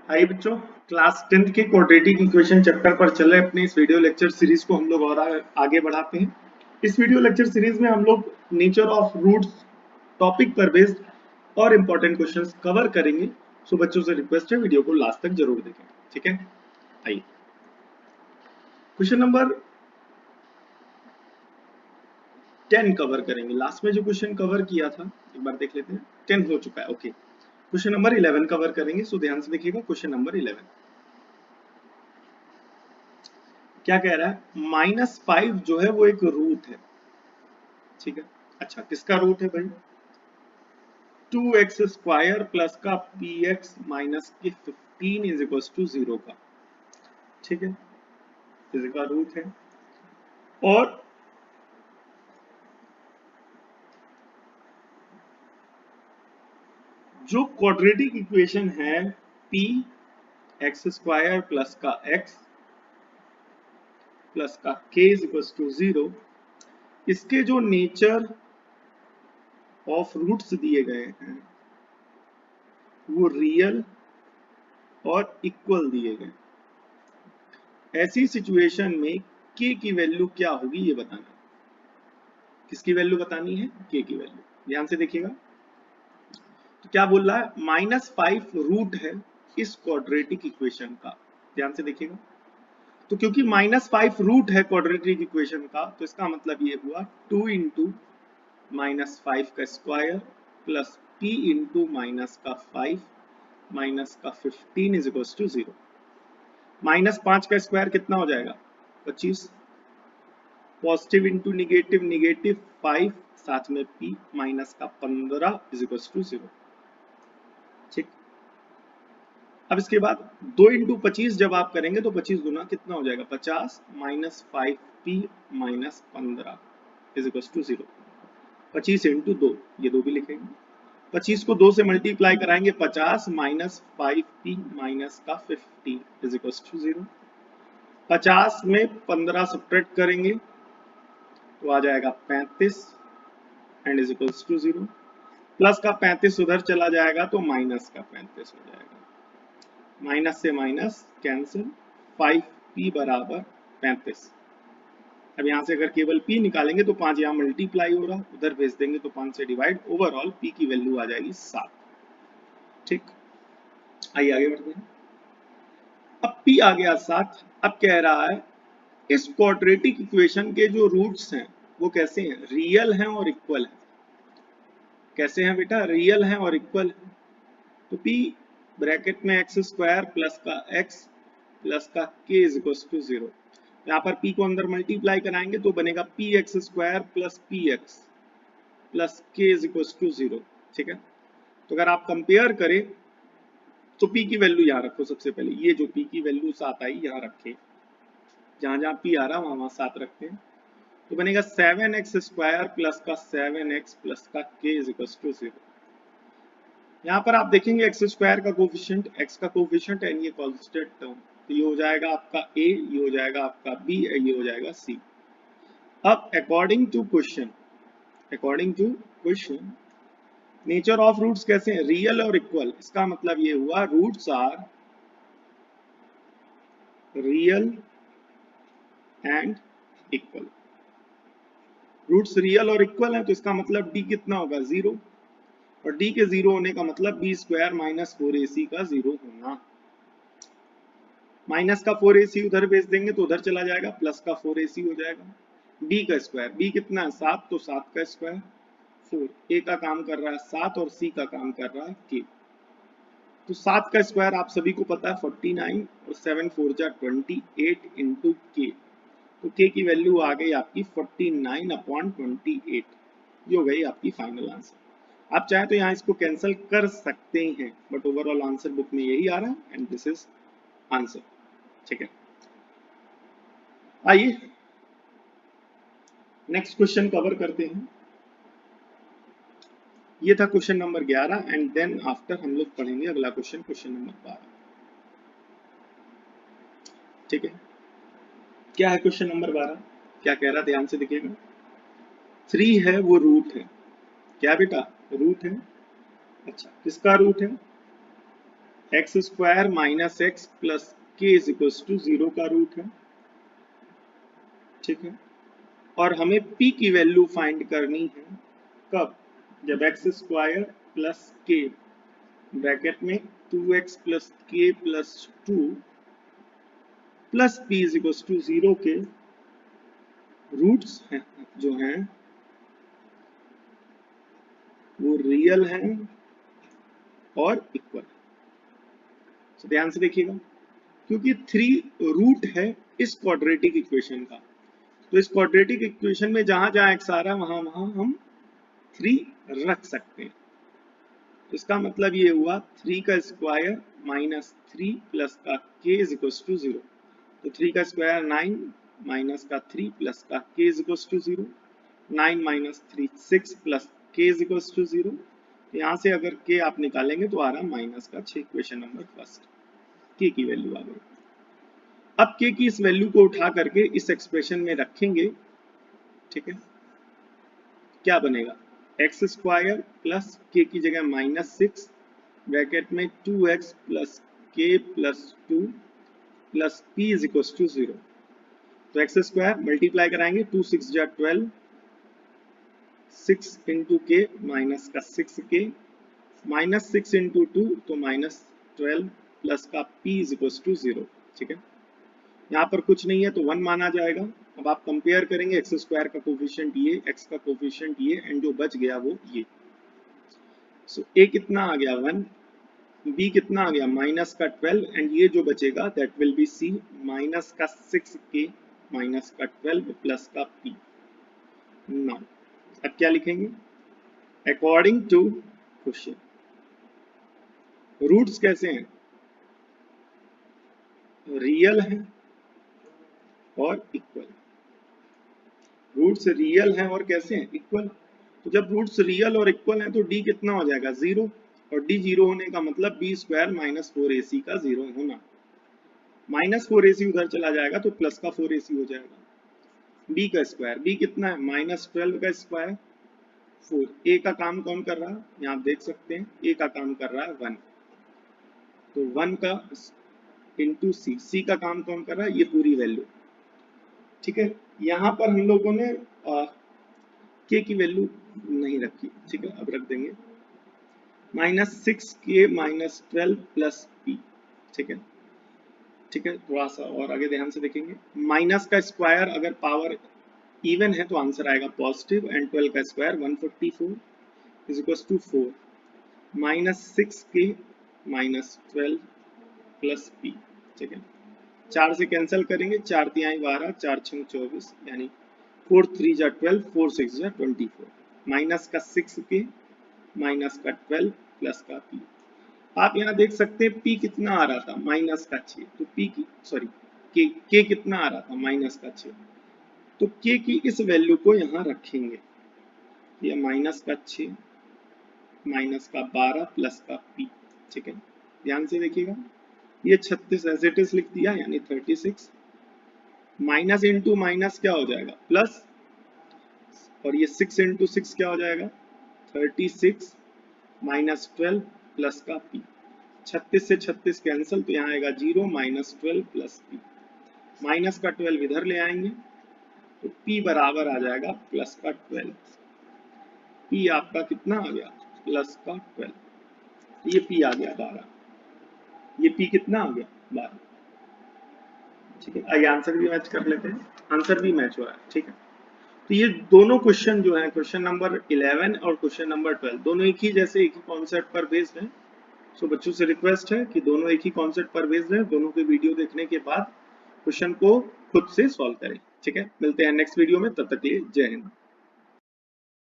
हाय बच्चों, class 10th के quadratic equation chapter पर चल रहे अपने इस वीडियो लेक्चर सीरीज को हम लोग और आगे बढ़ाते हैं। इस वीडियो लेक्चर सीरीज में हम लोग नेचर ऑफ रूट्स टॉपिक पर बेस्ड और इम्पोर्टेंट क्वेश्चंस कवर करेंगे। सो बच्चों से रिक्वेस्ट है वीडियो को लास्ट तक जरूर देखें, ठीक है। आइए क्वेश्चन नंबर 10 कवर करेंगे। लास्ट में जो क्वेश्चन कवर किया था एक बार देख लेते हैं। 10 हो चुका है, ओके। क्वेश्चन नंबर 11 कवर करेंगे, सो ध्यान से देखिएगा। क्वेश्चन नंबर 11 क्या कह रहा है? -5 जो है वो एक रूट है, ठीक है। अच्छा, किसका रूट है भाई? 2x² प्लस का px माइनस के 15 इज इक्वल टू 0 का, ठीक है। इसका रूट है और जो क्वाड्रेटिक इक्वेशन है p x² प्लस का x प्लस का k इज इक्वल टू 0, इसके जो नेचर ऑफ रूट्स दिए गए हैं वो रियल और इक्वल दिए गए। ऐसी सिचुएशन में k की वैल्यू क्या होगी ये बताना। किसकी वैल्यू बतानी है? k की वैल्यू। ध्यान से देखिएगा। तो क्या बोल रहा है? -5 रूट है इस क्वाड्रेटिक इक्वेशन का। ध्यान से देखिएगा। तो क्योंकि -5 रूट है क्वाड्रेटिक इक्वेशन का, तो इसका मतलब ये हुआ 2 इंटू -5 का square plus p into minus का 5 माइनस का 15 इज इक्वल टू 0। -5 का स्क्वायर कितना हो जाएगा? 25। पॉजिटिव इंटू निगेटिव निगेटिव 5, साथ में p माइनस का 15 इज इक्वल टू 0, ठीक। अब इसके बाद 2 इंटू 25 जब आप करेंगे तो 25 गुना कितना हो जाएगा? 50 minus 5p minus 15 is equal to 0। 25 into 2, ये 2 भी लिखेंगे। 25 को 2 से मल्टीप्लाई कराएंगे, 50 माइनस 5p माइनस का 50 इज इक्वल टू 0। 50 में 15 सब्ट्रैक्ट करेंगे तो आ जाएगा 35 and is equal to 0। Plus का 35 उधर चला जाएगा तो माइनस का 35 हो जाएगा। माइनस से माइनस कैंसिल, 5p बराबर 35। अब यहाँ से अगर केवल p निकालेंगे तो 5 यहाँ मल्टीप्लाई हो रहा, उधर भेज देंगे तो 5 से डिवाइड, ओवरऑल p की वैल्यू आ जाएगी 7, ठीक। आइए आगे बढ़ते हैं। अब p आ गया 7। अब कह रहा है इस क्वाड्रेटिक इक्वेशन के जो रूट्स हैं वो कैसे हैं? रियल हैं और इक्वल हैं। कैसे हैं बेटा? रियल हैं और इक्वल हैं। तो p ब्रैकेट में x² प्लस का x प्लस का k इज इक्वल टू 0। यहाँ पर p को अंदर मल्टीप्लाई कराएंगे तो बनेगा px² plus px plus k is equal to 0, ठीक है। तो अगर आप कंपेयर करें तो p की वैल्यू यहाँ रखो। सबसे पहले ये जो p की वैल्यू 7 आई यहाँ रखे, जहां जहां p आ रहा वहां 7 रखते हैं। तो बनेगा 7x² प्लस का 7x प्लस का k इज इक्वल टू 0। यहाँ पर आप देखेंगे x² का कोफिशिएंट, x का कोफिशिएंट एंड ये कांस्टेंट टर्म, तो ये हो जाएगा आपका a, ये हो जाएगा आपका b, ये हो जाएगा c। अब according to question nature of roots कैसे हैं? रियल और इक्वल। इसका मतलब ये हुआ roots are real and equal. Roots real और इक्वल है तो इसका मतलब d कितना होगा? 0। और d के 0 होने का मतलब b² माइनस 4ac का 0 होना। माइनस का 4ac उधर भेज देंगे तो उधर चला जाएगा, प्लस का 4ac हो जाएगा। b का स्क्वायर, b कितना है? 7, तो 7 का स्क्वायर 4। a का काम कर रहा है 7 और c का काम कर रहा है k। तो 7 का स्क्वायर आप सभी को पता है 49 और 7 4 जा 28 इंटू k। तो k की वैल्यू आ गई आपकी 49/28। ये हो गई आपकी फाइनल आंसर। आप चाहे तो यहाँ इसको कैंसिल कर सकते हैं, बट ओवरऑल आंसर बुक में यही आ रहा है एंड दिस इज आंसर, ठीक है। आइए नेक्स्ट क्वेश्चन कवर करते हैं। ये था question number 11 and then after हम लोग पढ़ेंगे अगला क्वेश्चन, क्वेश्चन नंबर 12, ठीक है। क्या है क्वेश्चन नंबर 12? क्या कह रहा है? ध्यान से देखिएगा। 3 है वो रूट है। क्या बेटा? रूट है। अच्छा, किसका रूट है? X square minus x plus के इज इक्वल टू 0 का रूट है, ठीक है। और हमें p की वैल्यू फाइंड करनी है कब, जब x square plus k bracket में 2x plus k plus 2 plus p is equal to 0 के रूट्स हैं जो हैं वो रियल हैं और इक्वल। तो ध्यान से देखिएगा, क्योंकि 3 रूट है इस क्वाड्रेटिक इक्वेशन का, तो इस क्वाड्रेटिक इक्वेशन में जहां जहां एक्स आ रहा है वहां वहां हम 3 रख सकते हैं। तो इसका मतलब ये हुआ 3 का स्क्वायर माइनस 3 प्लस का k इज इक्वल टू 0। तो 3 का स्क्वायर 9 माइनस का 3 प्लस का k is equal to 0। 9 minus 3 6 plus k is equal to 0। तो यहाँ से अगर k आप निकालेंगे तो आ रहा माइनस का 6, इक्वेशन नंबर फर्स्ट k की वैल्यू आ गई। अब k की इस वैल्यू को उठा करके इस एक्सप्रेशन में रखेंगे, ठीक है। क्या बनेगा, एक्स स्क्वायर प्लस के की जगह -6 ब्रैकेट में 2x plus k plus 2 plus p is equal to 0। तो एक्स स्क्वायर मल्टीप्लाई कराएंगे, 2 6 जा 12, 6 इंटू के माइनस का 6k, माइनस 6 इंटू 2 तो -12 प्लस का p इज इक्वल टू 0, ठीक है। यहाँ पर कुछ नहीं है तो 1 माना जाएगा। अब आप कंपेयर करेंगे, एक्स स्क्वायर का कोफिशिएंट ये, एक्स का कोफिशिएंट ये, एंड जो बच गया वो ये। सो ए कितना आ गया 1, बी कितना आ गया माइनस का 12, एंड ये जो बचेगा that will be c minus का 6k माइनस का 12 प्लस का p। नाउ अब क्या लिखेंगे, अकॉर्डिंग टू क्वेश्चन रूट्स कैसे हैं, रियल हैं और इक्वल। रूट्स रियल हैं और कैसे हैं, इक्वल। तो जब रूट्स रियल और इक्वल हैं तो d कितना हो जाएगा 0, और d 0 होने का मतलब b स्क्वायर माइनस 4ac का 0 होना। माइनस 4ac उधर चला जाएगा तो प्लस का 4ac हो जाएगा। b का स्क्वायर, b कितना है -12 का स्क्वायर 4। a का काम कौन कर रहा है, यहाँ आप देख सकते हैं a का काम कर रहा है 1, तो 1 का इंटू c का काम कौन कर रहा है, ये पूरी वैल्यू, ठीक है। यहाँ पर हम लोगों ने k की वैल्यू नहीं रखी, ठीक है, अब रख देंगे -6k माइनस 12 प्लस p, ठीक है, ठीक है। थोड़ा सा और आगे ध्यान से देखेंगे, माइनस का स्क्वायर अगर पावर इवन है तो आंसर आएगा पॉजिटिव, एंड 12 का square 144 is equal to 4, -6k minus 12 plus p, ठीक है। 4 से कैंसिल करेंगे, 4 तिहाई 12, 4 छंग 24, यानी 4 3 जा 12, 4 6 जा 24, माइनस का 6k माइनस का 12 प्लस का p। आप यहाँ देख सकते हैं p कितना आ रहा था माइनस का 6, तो p की सॉरी k कितना आ रहा था माइनस का 6, तो k की इस वैल्यू को यहाँ रखेंगे, ये माइनस का 6 माइनस का 12 प्लस का p, ठीक है। ध्यान से देखिएगा, ये 36 एज इट इज लिख दिया, यानी 36, माइनस इंटू माइनस क्या हो जाएगा प्लस, और ये 6 इंटू 6 क्या हो जाएगा 36 माइनस 12 प्लस का p। 36 से 36 कैंसिल, तो यहाँ आएगा 0 माइनस 12 प्लस p, माइनस का 12 इधर ले आएंगे तो p बराबर आ जाएगा प्लस का 12। p आपका कितना आ गया प्लस का 12, ये p आ गया 12, ये p कितना आ गया 12, ठीक है। आइए आंसर भी मैच कर लेते हैं, आंसर भी मैच हो रहा है, ठीक है। तो ये दोनों क्वेश्चन जो है, क्वेश्चन नंबर 11 और क्वेश्चन नंबर 12, दोनों एक ही जैसे एक ही कॉन्सेप्ट पर बेस्ड हैं। सो बच्चों से रिक्वेस्ट है कि दोनों एक ही कॉन्सेप्ट पर बेस्ड है, दोनों के वीडियो देखने के बाद क्वेश्चन को खुद से सॉल्व करें, ठीक है। मिलते हैं नेक्स्ट वीडियो में, तब तक के लिए जय हिंद।